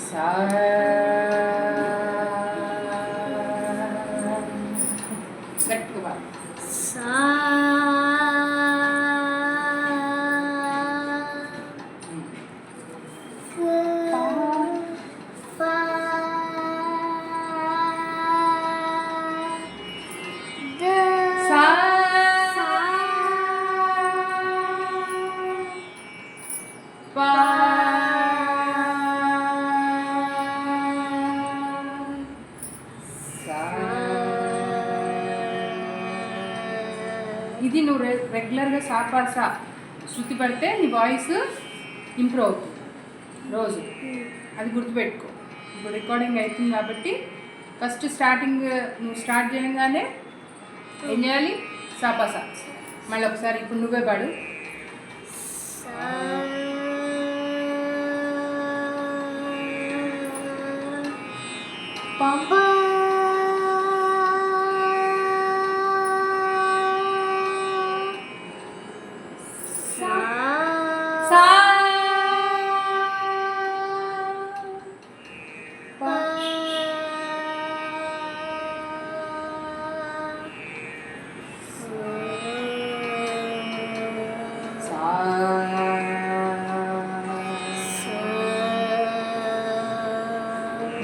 సా గట్టిగా సా ఇది నువ్వు రెగ్యులర్గా సాపాసా శృతి పడితే నీ వాయిస్ ఇంప్రూవ్ అవుతుంది రోజు. అది గుర్తుపెట్టుకో. ఇప్పుడు రికార్డింగ్ అవుతుంది కాబట్టి ఫస్ట్ స్టార్టింగ్ నువ్వు స్టార్ట్ చేయగానే ఏం చేయాలి? సాపాసా. మళ్ళీ ఒకసారి ఇప్పుడు నువ్వే పాడు.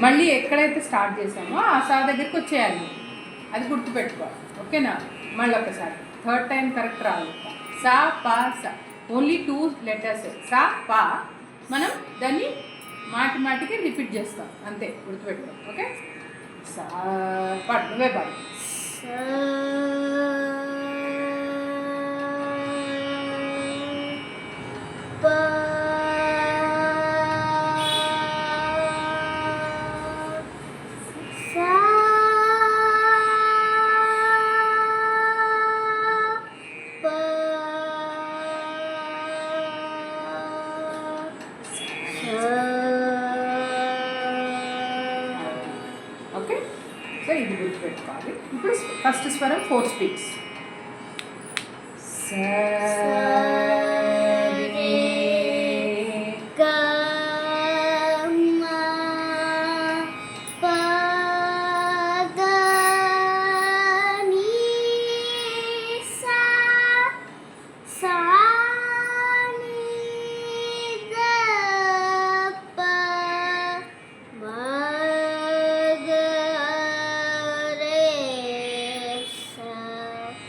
మళ్ళీ ఎక్కడైతే స్టార్ట్ చేసామో ఆ సా దగ్గరికి వచ్చేయాలి. అది గుర్తుపెట్టుకోవాలి. ఓకేనా? మళ్ళీ ఒకసారి థర్డ్ టైం కరెక్ట్ రావాలి. సా పా సా, ఓన్లీ 2 లెటర్స్. సా పా మనం దాన్ని మాటి మాటికి రిపీట్ చేస్తాం అంతే, గుర్తుపెట్టుకో. ఓకే? సా పాడు, నువ్వే పాడు. ఓకే? సో ఇది గుర్తుపెట్టుకోవాలి. ఇప్పుడు ఫస్ట్ స్వరం 4 స్పీడ్స్.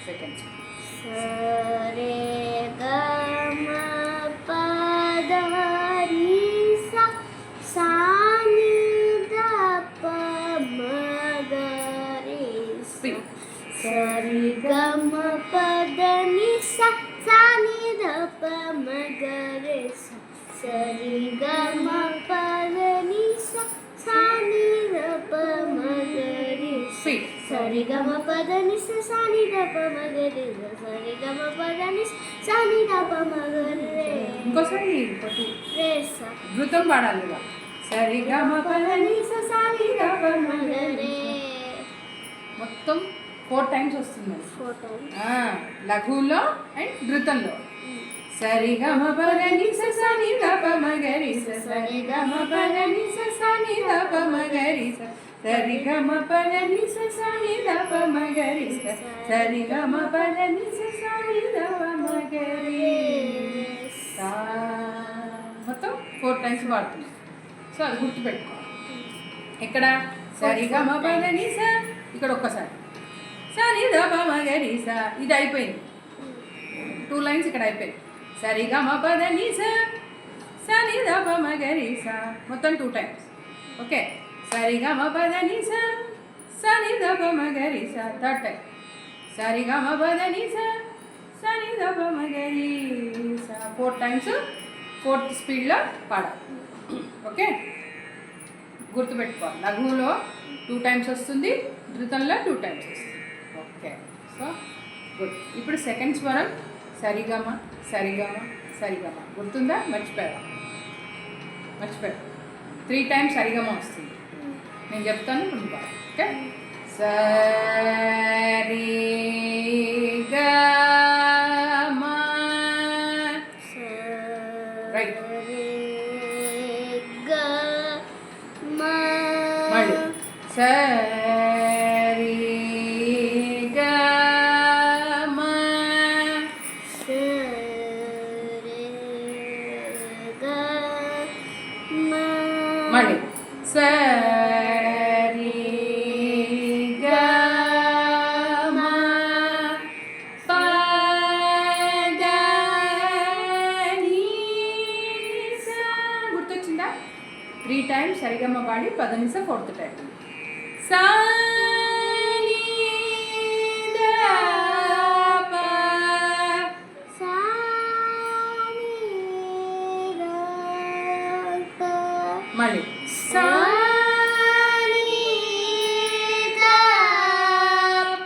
సెకండ్స్. సరి గమ పద ని సా సా ని ద ప మ గ రే సా. సరి గమ పద ని సా సా ని ద ప మ గ రే సా. సరి గమ పద ని సా సా ని ద ప మ గ రే సా. సరి గమ పద ని సా ని ద ప మ గ రే. ఇంకోసారి రే సా. ధృతం పాడాలిగా. సరి గమ పద ని సా సా ని ద ప మ గ రే. మొత్తం 4 టైమ్స్ వస్తుంది. లఘువులో అండ్ ధృతంలో. సరి గమ పద ని సా సా ని ద ప మ గ రి సా. సరి గమ పద ని సా సా ని ద ప మ గ రి సా. సరి గమ పద ని సా సా ని ద ప మ గ రి సా. సరి గమ పద ని సా సా ని ద ప మ గ రి సా. మొత్తం 4 టైమ్స్ వాడుతున్నాం. సో అది గుర్తుపెట్టుకోవాలి. ఎక్కడ? సరి గమ పద ని సా, ఇక్కడ ఒక్కసారి సా ని ద ప మ గ రి సా. ఇది అయిపోయింది. 2 లైన్స్ ఇక్కడ అయిపోయింది. సరి గమ పద ని సా సా ని ద ప మ గ రి సా. మొత్తం 2 టైమ్స్. ఓకే? సరి గమ పద ని సా సా ని ద ప మ గ రి సా. Third time. సరి గమ పద ని సా సా ని ద ప మ గ రి సా. 4 టైమ్స్ 4th స్పీడ్లో పాడాలి. ఓకే? గుర్తుపెట్టుకోవాలి. లఘువులో 2 టైమ్స్ వస్తుంది, ధృతంలో 2 టైమ్స్ వస్తుంది. ఓకే? So good. ఇప్పుడు సెకండ్ స్వరం సరిగమ సరిగమ సరిగమ. గుర్తుందా? మర్చిపోయా? 3 టైమ్స్ సరిగమ వస్తుంది. నేను చెప్తాను, ఇప్పుడు పాడు. ఓకే? సరిగమ. రైట్. సరి గమ మళ్ళీ సరి గమ పదని సా. గుర్తొచ్చిందా? 3 times సరిగమ్మ పాడి పదనిస 4th టైం. సా ని ద ప సా ని ద ప మళ్ళీ సా ని ద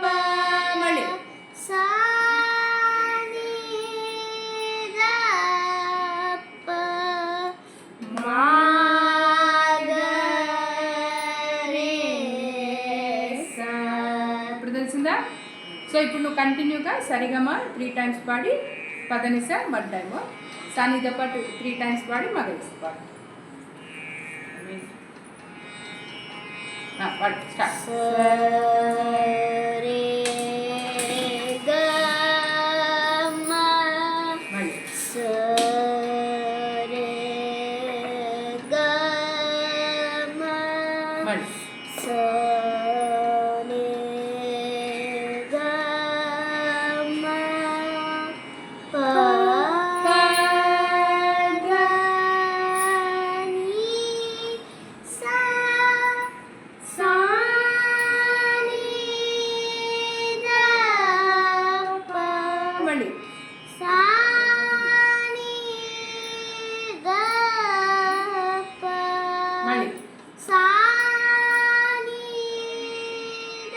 ప మళ్ళీ సా ని ద ప మా గ రే సా. ఇప్పుడు తెలిసిందా? సో ఇప్పుడు నువ్వు కంటిన్యూగా సరిగమ 3 times పాడి పదనిస 1 time, సానిద పాటు 3 times పాడి మగనిస పాడు. పాడు స్టార్ట్. స రే గ మ మళ్ళీ స రే గ మ మళ్ళీ స రే గ మ ప గ ని సా సా ని ద ప మళ్ళీ సా ని ద ప మళ్ళీ సా ని ద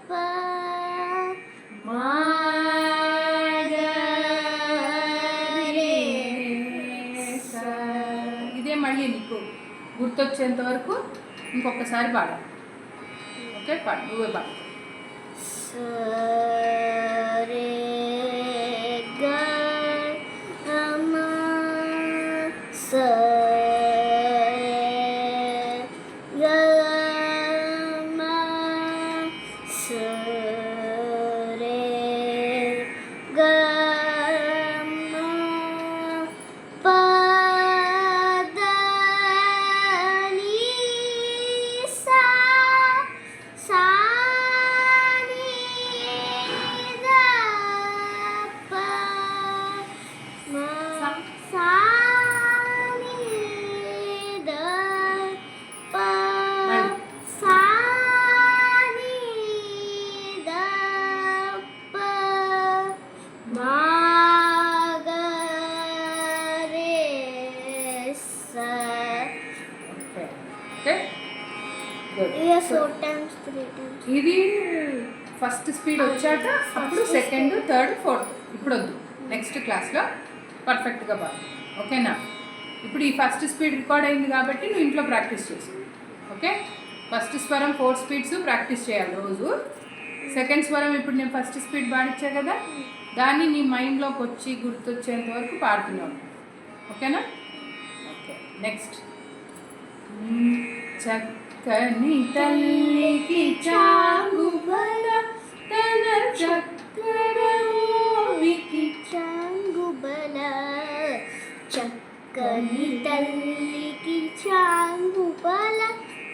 ప మా గ రే సా. ఇదే మళ్ళీ నీకు గుర్తొచ్చేంత వరకు ఇంకొకసారి పాడాలి. ఓకే పాడు, నువ్వే పాడు. స రే గ మ స రే గ మ స రే గ మ ప ద ని సా సా ని ద ప మ సా ని ద ప సా ని ద ప మా గ రే సా. Okay okay good. Yes, 4 times, 3 times. ఇది ఫస్ట్ స్పీడ్ వచ్చాక అప్పుడు సెకండ్, థర్డ్, ఫోర్త్. ఇప్పుడు వద్దు, నెక్స్ట్ క్లాస్లో పర్ఫెక్ట్గా పాడు. ఓకేనా? ఇప్పుడు ఈ ఫస్ట్ స్పీడ్ రికార్డ్ అయింది కాబట్టి నువ్వు ఇంట్లో ప్రాక్టీస్ చేసు. ఓకే? ఫస్ట్ స్వరం 4 speeds ప్రాక్టీస్ చేయాలి రోజు. సెకండ్ స్వరం ఇప్పుడు నేను ఫస్ట్ స్పీడ్ పాడించా కదా, దాన్ని నీ మైండ్లోకి వచ్చి గుర్తొచ్చేంత వరకు పాడుతున్నావు. ఓకేనా? Okay next. చక్కని తల్లికి చాంగుబల తన చక్కరమోవికి చాంగుబల చక్కని తల్లికి చాంగుబల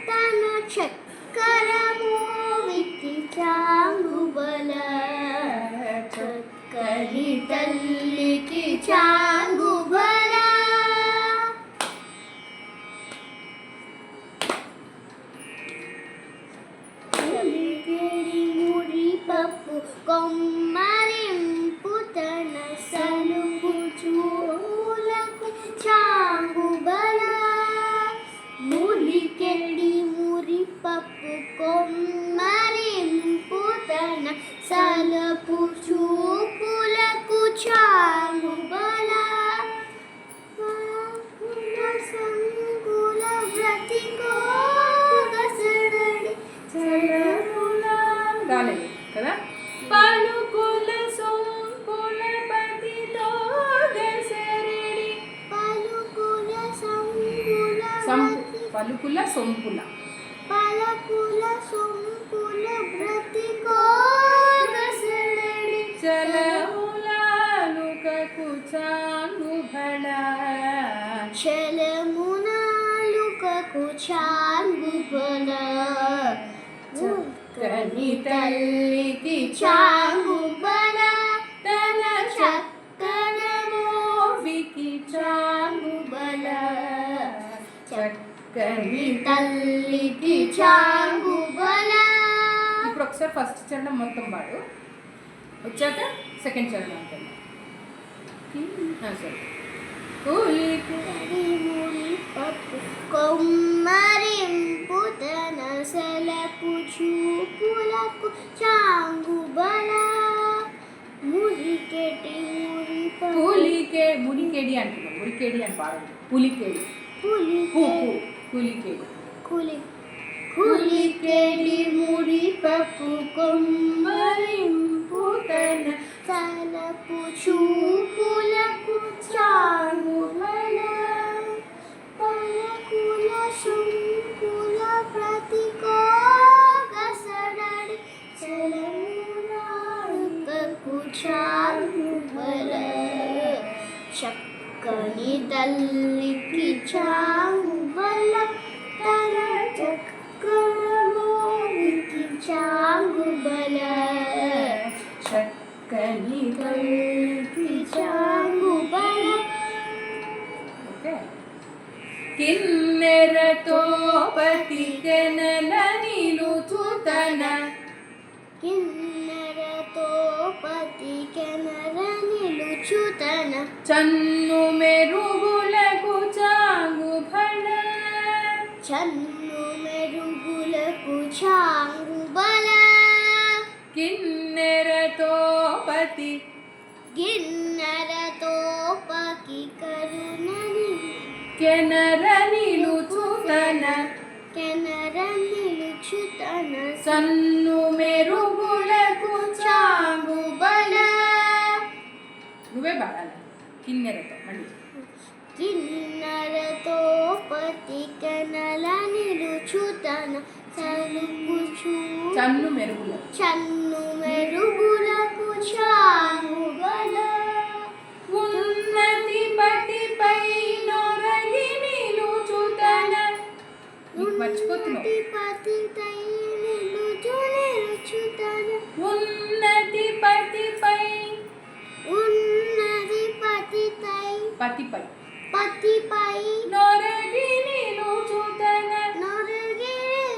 తన చక్కర మోవికి చాంగుబల చక్కని తల్లికి చాంగుబల ముడి పప్పు కొమ్మరింపు తన సలుపు చూలకు చాంగుబల ములికెడి మురి పప్పు కొమ్మరింపు తన సలుపు చూపులకు చాంగుబల సంగుల బ్రతికోగసడడి రాలేదు కదా. పలుకుల సోంపుల పతిలో గసరిడి పలుకుల సంగుల పలుకుల సొంపుల పలకుల సొంపుల బ్రతికోగసడడి చలములాలుకకు చాంగుబళ చలమునాలుకకు చాంగుబల చక్కని తల్లికి చాంగుబల తన చక్కన మోవికి చాంగుబళ చక్కని తల్లికి చాంగుబల. ఇప్పుడు ఒకసారి ఫస్ట్ చరణం మొత్తం పాడు, వచ్చాక సెకండ్ చరణం అంటాను. సరే. కొమ్మరింపు తనసలకు చూపులకు చాంగుబల మురికెటి మురికేడి అంటున్నాం, మురికేడి అని పాడండి. పులికేడి పులికేడి కులికేడి మురిపప్పు కొమ్మరింపు తనసలకు చూపులకు చాంగుబల పలకుల శంకుల ప్రతికోగసడడి చలమునాలుకకు చాంగుబల చక్కని తల్లికి చాంగుబల తన చక్కనమోవికి చాంగుబల చక్కని తల్లికి చాంగుబల. ఓకే. కిన్నెరతో పతికెనల నిలుచుతన కిన్నెరతో పతికెనర నిలుచుతన చన్ను మెరుగులకు చాంగుబళ చన్ను మెరుగులకు చాంగుబల కిన్నెరతో పతి గిన్నెరతో పకి కరుణని కెనర నిలుచుతన కెనర నిలుచుతన సన్ను మెరుగులకు చాంగుబళ. నువ్వే పాడాలి కిన్నెరతో మళ్ళీ. కిన్నెరతో పతికెనల నిలుచుతన చన్ను మెరుగుల చన్ను మెరుగులకు చాంగుబల ఉన్నతి పటిపై నొరగి నిలుచుతన. మర్చిపోతున్నావు. పతిపై నిలుచుతన ఉన్నతి పతిపై ఉన్నది పతిపై పతిపై పతిపై నొరగి నిలుచుతన నొరగి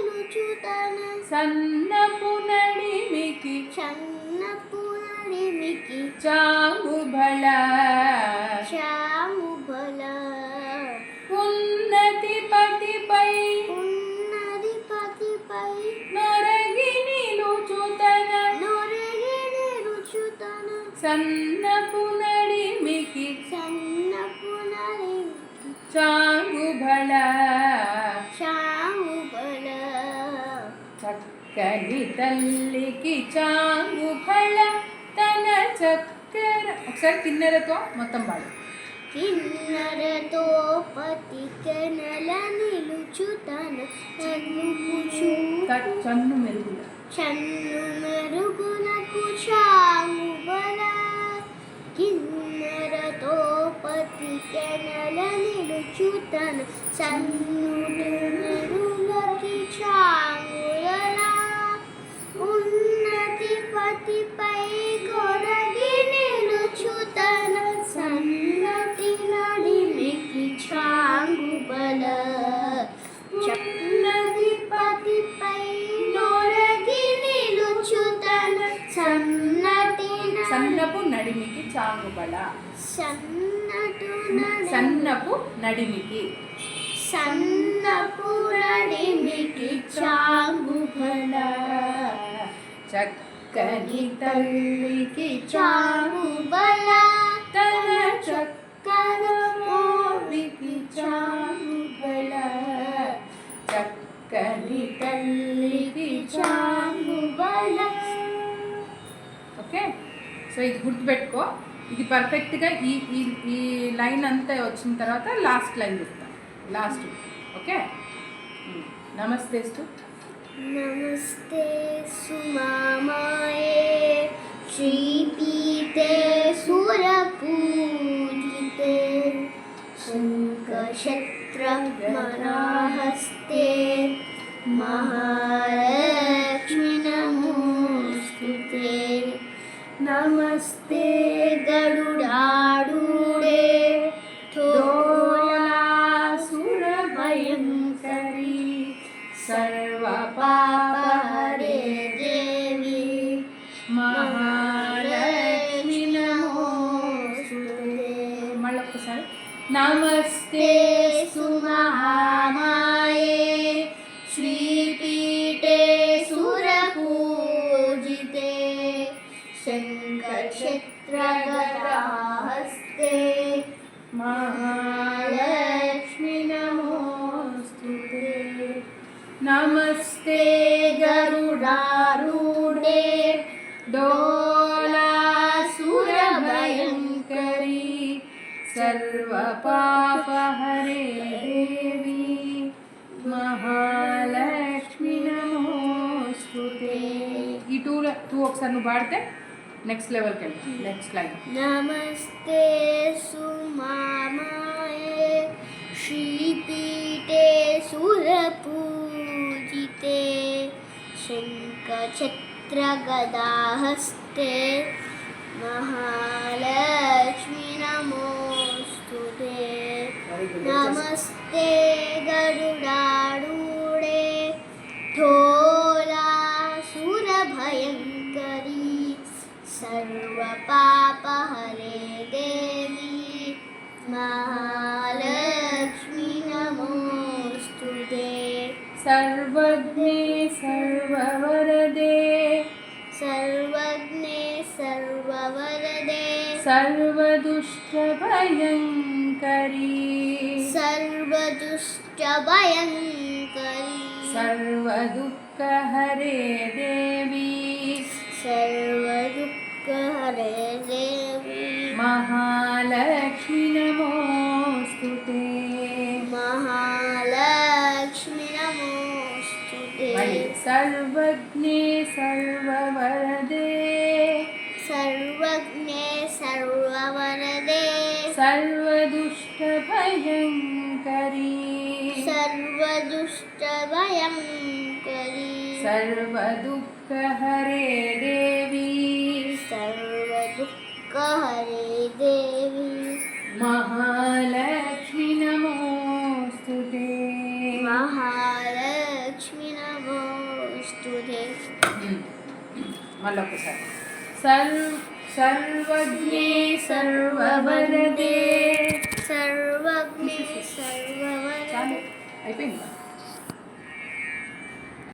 నిలుచుతన సన్నపు నడిమికి చన్నపు నడిమికి చాంగుబళ చాంగుబల ఉన్నతి పతిపై ఉన్నది పతిపై నొరగి నిలుచుతన నొరగి నిలుచుతన సన్నపు నడిమికి సన్నపు నడిమికి చాంగుబళ చాంగుబల చక్కని తల్లికి చాంగుబళ తన చక్కర. ఒకసారి కిన్నెరతో మొత్తం పాడు. కిన్నెరతో పతికెనల నిలుచుతన చన్ను మెరుగుల చన్ను మెరుగులకు చాంగుబల కిన్నెరతో పతికెనల నిలుచుతన సన్ను మెరుగులకి చాంగుబల ఉన్నతి పతిపై కొరగి నిలుచుతన సన్నతి నడిమికి చాంగుబల చన్నది పతిపై నొరగి నిలుచుతన సన్నపు నడిమికి చాంగుబళ సన్నపు నడిమికి సన్నపు నడిమికి చాంగుబల చక్కని తల్లికి చాంగుబల తన చక్కన మోవికి చాంగుబళ చక్కని తల్లికి చాంగుబళ. ఓకే, సో ఇది గుర్తుపెట్టుకో. ఇది పర్ఫెక్ట్గా ఈ ఈ ఈ లైన్ అంతా వచ్చిన తర్వాత లాస్ట్ లైన్ చెప్తాను. లాస్ట్. ఓకే. నమస్తేస్తు नमस्ते सुमामाये श्रीपीते सुरपूजिते शङ्खचक्रगदाहस्ते महालक्ष्मी नमोस्तुते नमस्ते गरुडारूढे दोलासुरभयङ्करी सर्वपापहरे देवी महालक्ष्मी नमोस्तुते మళ్ళొక్కసారి నమస్తే सुमहामाये श्रीपीठे सुरपूजिते शङ्खचक्रगदाहस्ते महालक्ष्मी नमोस्तुते नमस्ते गरुडारूढे दोलासुरभयङ्करी सर्वपापहरे देवी महालक्ष्मी नमोस्तुते ఈ టూ ఒకసారి నువ్వు పాడితే నెక్స్ట్ లెవెల్కి వెళ్తాం నెక్స్ట్ లైన్ नमस्ते सुमामाये श्रीपीठे सुरपूजिते शङ्खचक्रगदाहस्ते महालक्ष्मी नमोस्तुते नमस्ते गरुडारूढे धोलासुरभयङ्करी सर्वपापहरे देवी महालक्ष्मी नमोस्तुते सर्वज्ञे सर्ववरदे सर्वज्ञे सर्ववरदे सर्वदुष्टभयङ्करी सर्वदुष्टभयङ्करी सर्वदुःखहरे देवी सर्वदुःखहरे देवी महालक्ष्मी नमोस्तुते महालक्ष्मी नमोस्तुते सर्वज्ञे सर्ववरदे सर्वज्ञे सर्ववरदे सर्वदुष्टभयङ्करी सर्वदुष्टभयङ्करी सर्वदुःखहरे देवी सर्वदुःखहरे देवी महालक्ष्मी नमोस्तुते महालक्ष्मी नमोस्तुते మళ్ళొకసారి सर्वज्ञे सर्ववरदे सर्वज्ञे सर्ववरदे అయిపోయింది